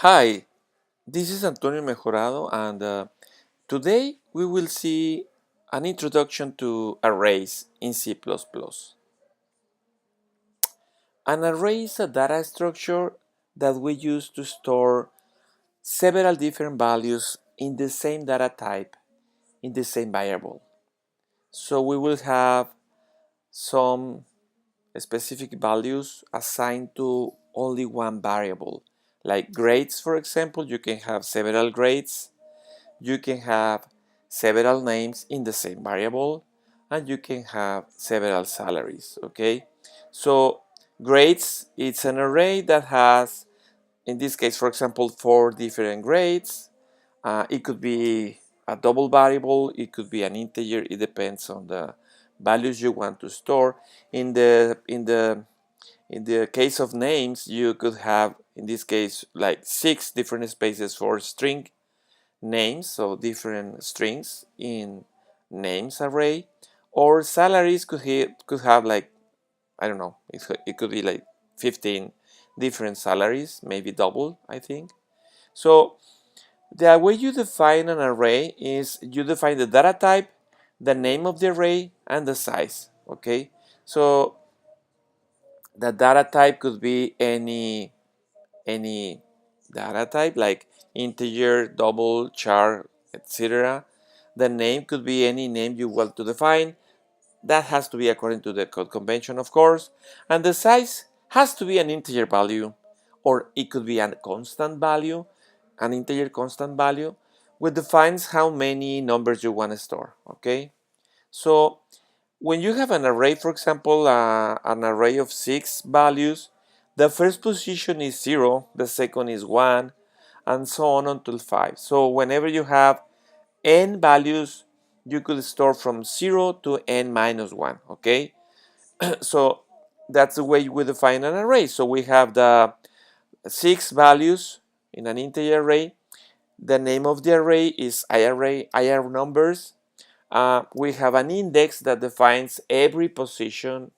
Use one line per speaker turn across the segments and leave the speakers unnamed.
Hi, this is Antonio Mejorado, and today we will see an introduction to arrays in C++. An array is a data structure that we use to store several different values in the same data type in the same variable. So we will have some specific values assigned to only one variable. Like grades, for example, you can have several grades. You can have several names in the same variable, and you can have several salaries. Okay, so grades, it's an array that has, in this case, for example, 4 different grades. It could be a double variable, it could be an integer. It depends on the values you want to store. In the case of names, you could have, in this case, like 6 different spaces for string names, so different strings in names array. Or salaries could have, like, I don't know, it could be like 15 different salaries, maybe double, I think. So the way you define an array is you define the data type, the name of the array, and the size. Okay, so the data type could be any data type, like integer, double, char, etc. The name could be any name you want to define. That has to be according to the code convention, of course. And the size has to be an integer value, or it could be a constant value, an integer constant value, which defines how many numbers you want to store. Okay, so when you have an array, for example, an array of 6 values, the first position is 0, the second is 1, and so on until 5. So whenever you have n values, you could store from 0 to n minus 1. Okay, so that's the way we define an array. So we have the 6 values in an integer array. The name of the array is IR numbers. We have an index that defines every position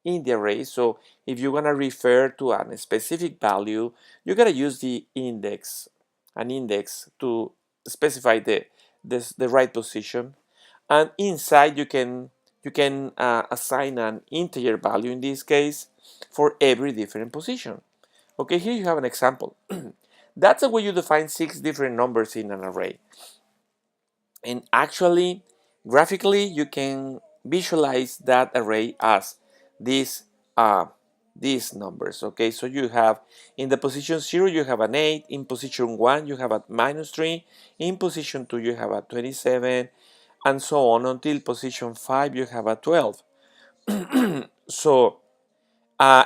in the array. So if you want to refer to a specific value, you gotta use an index to specify the right position. And inside you can assign an integer value, in this case, for every different position. Okay, here you have an example. That's the way you define 6 different numbers in an array. And actually, graphically, you can visualize that array as these uh, these numbers. Okay, so you have in the position 0 you have an 8, in position 1 you have a -3, in position 2 you have a 27, and so on until position 5 you have a 12. So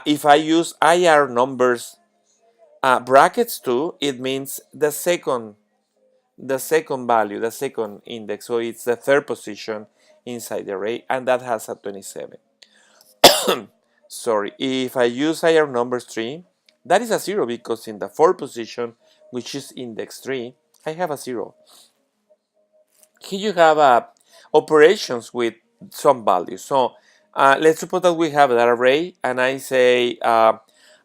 if I use IR numbers brackets too, it means the second value, the second index, so it's the third position inside the array, and that has a 27. Sorry, if I use IR numbers 3, that is a 0, because in the fourth position, which is index 3, I have a 0. Here you have operations with some values. So let's suppose that we have that array, and I say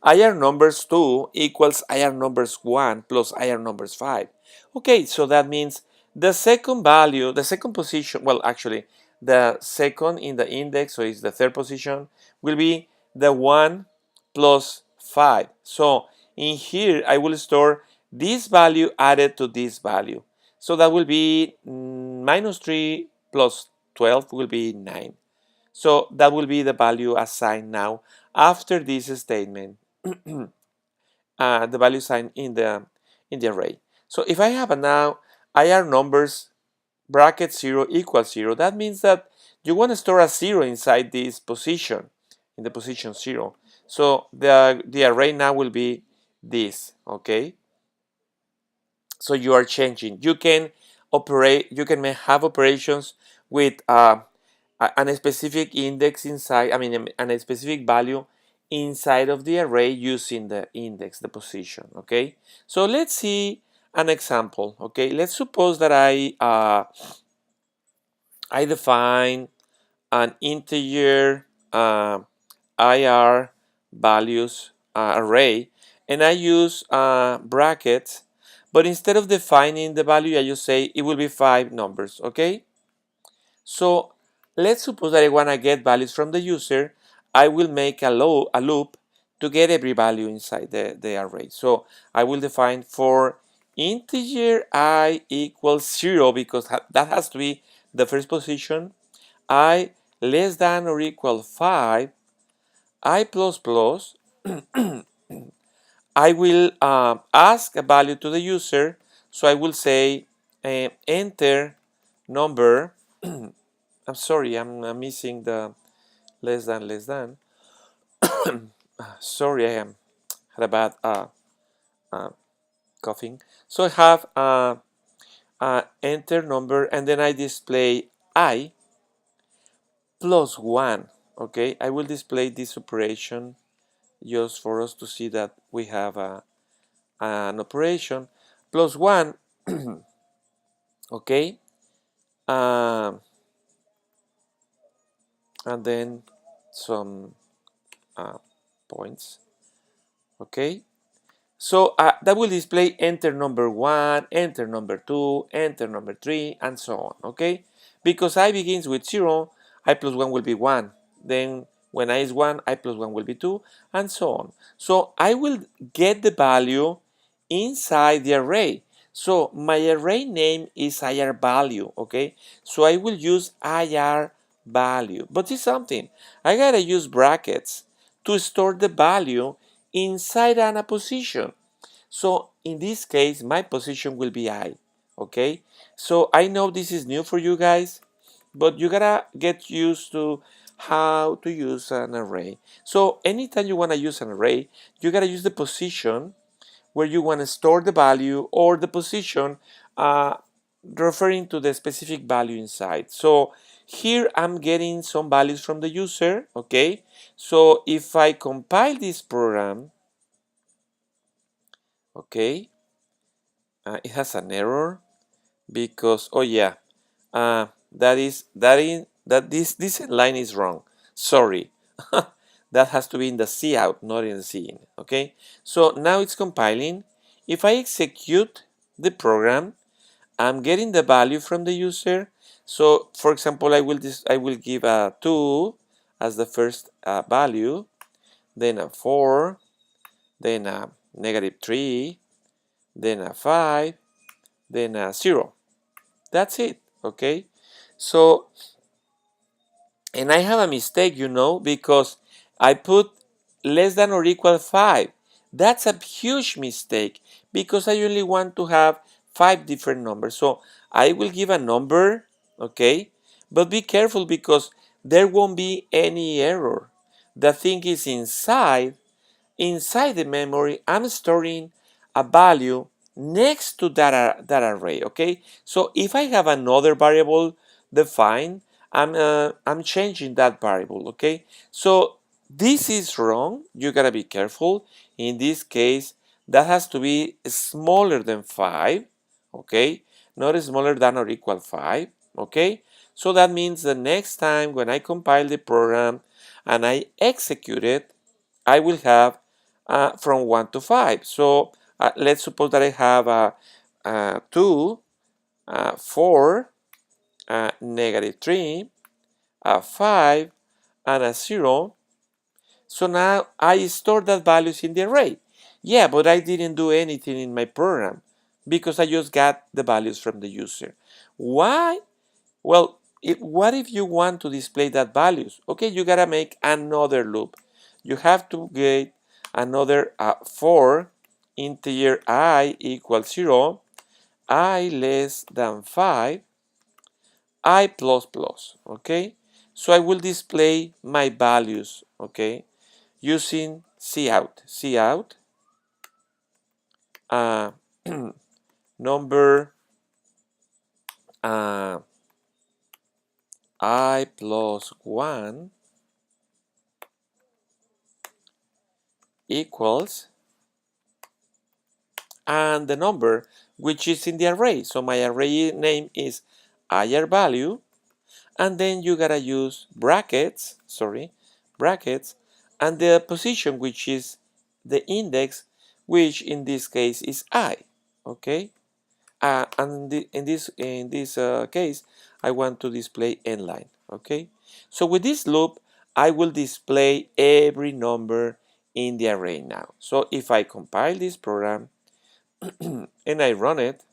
IR numbers 2 equals IR numbers 1 plus IR numbers 5. Okay, so that means the second value, the second position, well, actually, the second in the index, so it's the third position, will be the 1 plus 5. So in here, I will store this value added to this value. So that will be -3 plus 12 will be 9. So that will be the value assigned now after this statement, the value assigned in the array. So if I have now IR numbers bracket 0 equals 0, that means that you want to store a 0 inside this position, in the position 0. So the array now will be this. Okay, so you are changing. You can have operations with a specific index inside, I mean, a specific value inside of the array using the index, the position. Okay, so let's see an example. Okay, let's suppose that I define an integer IR values array, and I use brackets, but instead of defining the value, I just say it will be 5 numbers, okay? So let's suppose that I want to get values from the user. I will make a loop to get every value inside the array. So I will define for integer I equals 0, because that has to be the first position, I less than or equal 5, I plus plus, I will ask a value to the user. So I will say enter number. I'm sorry, I'm missing the less than. Sorry, I am had a bad coughing. So I have enter number, and then I display I plus 1. Okay, I will display this operation just for us to see that we have an operation plus 1. Okay, and then some points. Okay, so that will display enter number 1, enter number 2, enter number 3, and so on. Okay, because I begins with 0, I plus 1 will be 1. Then when I is 1, I plus 1 will be 2, and so on. So I will get the value inside the array. So my array name is IR value. Okay, so I will use IR value. But see something, I gotta use brackets to store the value inside a position. So in this case, my position will be I. Okay, so I know this is new for you guys, but you gotta get used to how to use an array. So anytime you want to use an array, you gotta use the position where you want to store the value, or the position referring to the specific value inside. So here I'm getting some values from the user. Okay, so if I compile this program, okay, it has an error because, oh yeah, this line is wrong. Sorry. That has to be in the cout, not in the cin. Okay, so now it's compiling. If I execute the program, I'm getting the value from the user. So for example, I will give a 2 as the first value, then a 4, then a -3, then a 5, then a 0. That's it. Okay, so, and I have a mistake, because I put less than or equal 5. That's a huge mistake, because I only want to have 5 different numbers. So I will give a number, okay, but be careful, because there won't be any error. The thing is, inside the memory, I'm storing a value next to that array. Okay, so if I have another variable defined, I'm changing that variable. Okay, so this is wrong. You gotta be careful. In this case, that has to be smaller than 5. Okay, not smaller than or equal 5. Okay, so that means the next time when I compile the program and I execute it, I will have from 1 to 5. So let's suppose that I have a 2, 4, -3, a 5, and a 0. So now I store that values in the array. Yeah, but I didn't do anything in my program, because I just got the values from the user. Why? Well, what if you want to display that values? Okay, you gotta make another loop. You have to get another for integer I equals 0, I less than 5, I plus plus. Okay, so I will display my values. Okay, using cout uh, number I plus 1 equals, and the number which is in the array. So my array name is IR value, and then you gotta use brackets, and the position, which is the index which in this case is I. Okay, and in this case, I want to display n line. Okay, so with this loop, I will display every number in the array now. So if I compile this program and I run it,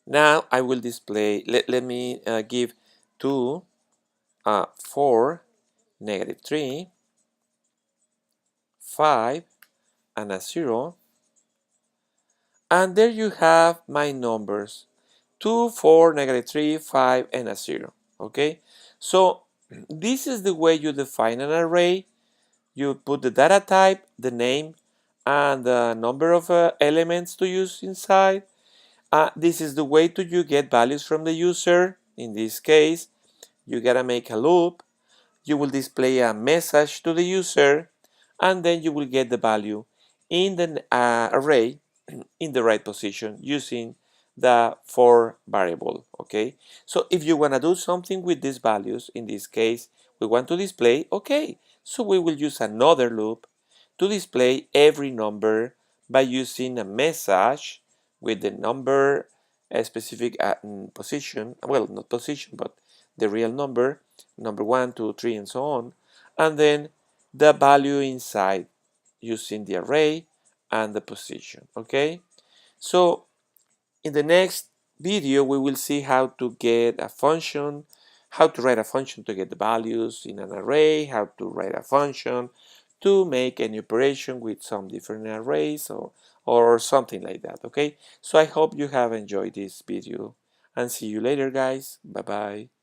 now I will display. Let me give 2, 4, -3, 5, and a 0. And there you have my numbers: 2, 4, -3, 5, and a 0. Okay, so this is the way you define an array. You put the data type, the name, and the number of elements to use inside. This is the way to you get values from the user. In this case, you gotta make a loop. You will display a message to the user, and then you will get the value in the array in the right position using the for variable. Okay, so if you want to do something with these values, in this case we want to display, okay, so we will use another loop to display every number by using a message with the number, a specific position, well, not position, but the real number, number 1, 2, 3, and so on, and then the value inside using the array and the position. Okay, so in the next video we will see how to get a function, how to write a function to get the values in an array, how to write a function to make any operation with some different arrays, or something like that. Okay, so I hope you have enjoyed this video, and see you later, guys. Bye bye.